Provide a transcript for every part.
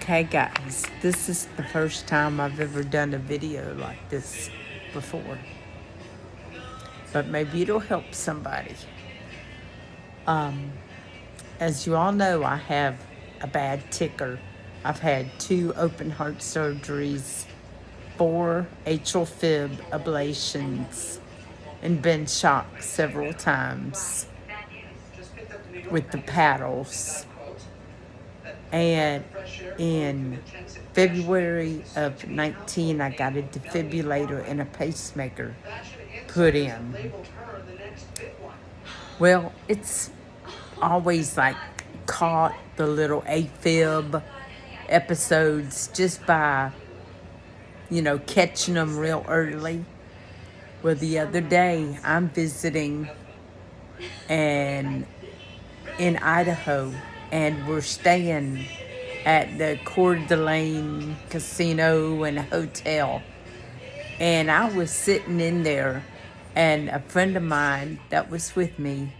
Okay, guys, this is the first time I've ever done a video like this before, but maybe it'll help somebody. As you all know, I have a bad ticker. I've had 2 open heart surgeries, 4 atrial fib ablations, and been shocked several times with the paddles. And in February of 19, I got a defibrillator and a pacemaker put in. Well, it's always like caught the little AFib episodes just by, catching them real early. Well, the other day I'm visiting and in Idaho, and we're staying at the Coeur d'Alene Casino and Hotel. And I was sitting in there, and a friend of mine that was with me,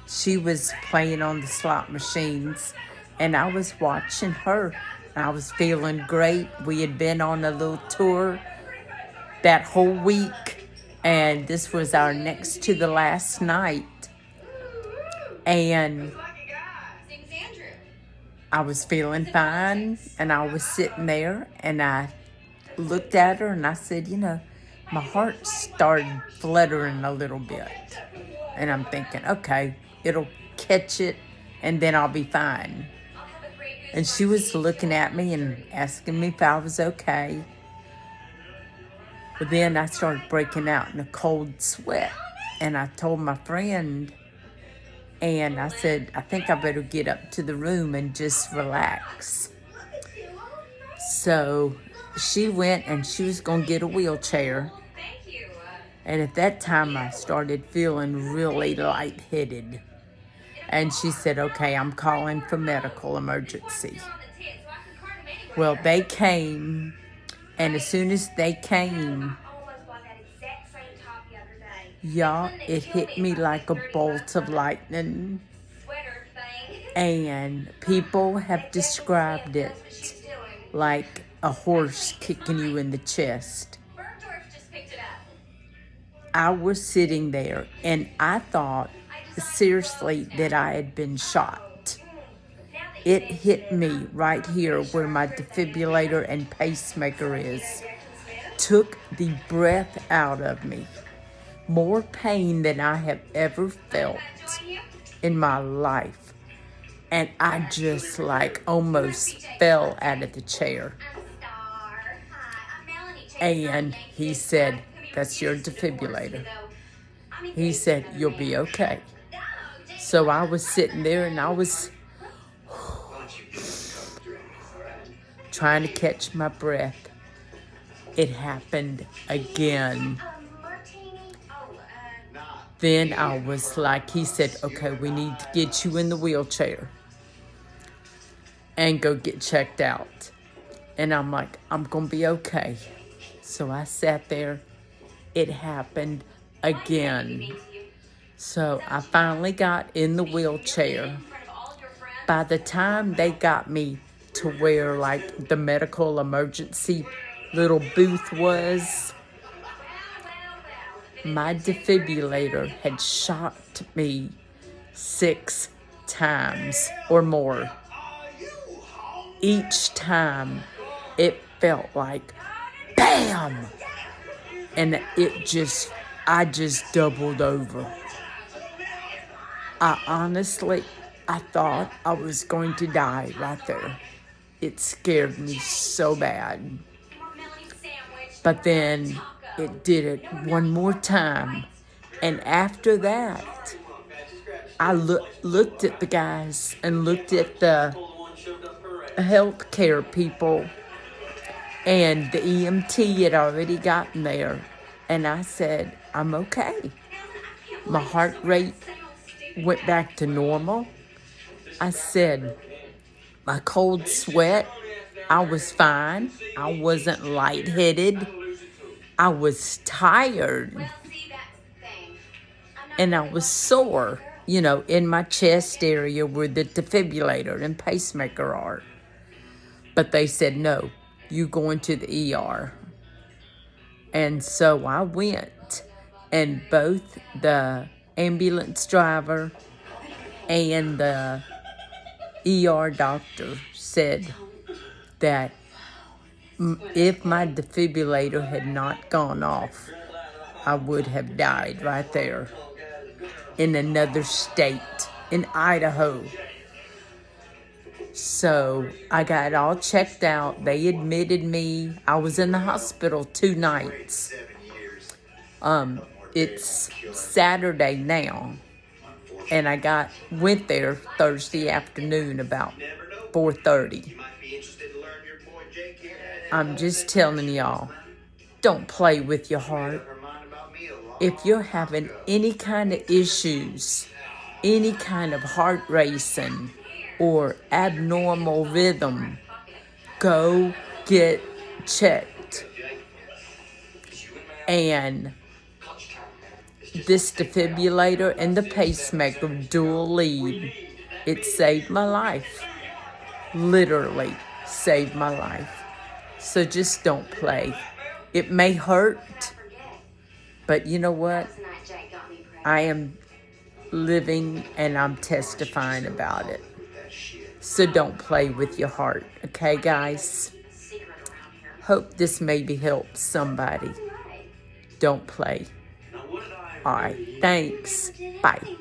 she was playing on the slot machines, and I was watching her. I was feeling great. We had been on a little tour that whole week, and this was our next to the last night. And I was feeling fine, and I was sitting there, and I looked at her, and I said, my heart started fluttering a little bit. And I'm thinking, okay, it'll catch it, and then I'll be fine. And she was looking at me and asking me if I was okay. But then I started breaking out in a cold sweat, and I told my friend, and I said, I think I better get up to the room and just relax. So she went, and she was going to get a wheelchair. And at that time, I started feeling really lightheaded. And she said, okay, I'm calling for medical emergency. Well, they came, and as soon as they came, y'all, it hit me like a bolt of lightning. And people have described it like a horse kicking you in the chest. I was sitting there, and I thought seriously that I had been shot. It hit me right here where my defibrillator and pacemaker is. Took the breath out of me. More pain than I have ever felt in my life. And I just almost fell out of the chair. And he said, that's your defibrillator. He said, you'll be okay. So I was sitting there, and I was trying to catch my breath. It happened again. Then I was like, he said, okay, we need to get you in the wheelchair and go get checked out. And I'm like, I'm going to be okay. So I sat there. It happened again. So I finally got in the wheelchair. By the time they got me to where the medical emergency little booth was, my defibrillator had shocked me 6 times or more. Each time it felt like BAM! And I just doubled over. I thought I was going to die right there. It scared me so bad. But then it did it one more time. And after that, I looked at the guys and looked at the healthcare people, and the EMT had already gotten there. And I said, I'm okay. My heart rate went back to normal. I said, my cold sweat, I was fine. I wasn't lightheaded. I was tired. And I was sore, in my chest area where the defibrillator and pacemaker are. But they said, no, you going to the ER. And so I went, and both the ambulance driver and the ER doctor said that if my defibrillator had not gone off, I would have died right there in another state, in Idaho. So I got all checked out. They admitted me. I was in the hospital 2 nights. It's Saturday now, and I went there Thursday afternoon about 4:30. I'm just telling y'all, don't play with your heart. If you're having any kind of issues, any kind of heart racing or abnormal rhythm, go get checked. And this defibrillator and the pacemaker dual lead, it saved my life. Literally saved my life. So just don't play. It may hurt, but you know what? I am living and I'm testifying about it. So don't play with your heart, okay, guys? Hope this maybe helps somebody. Don't play. All right, thanks. Bye.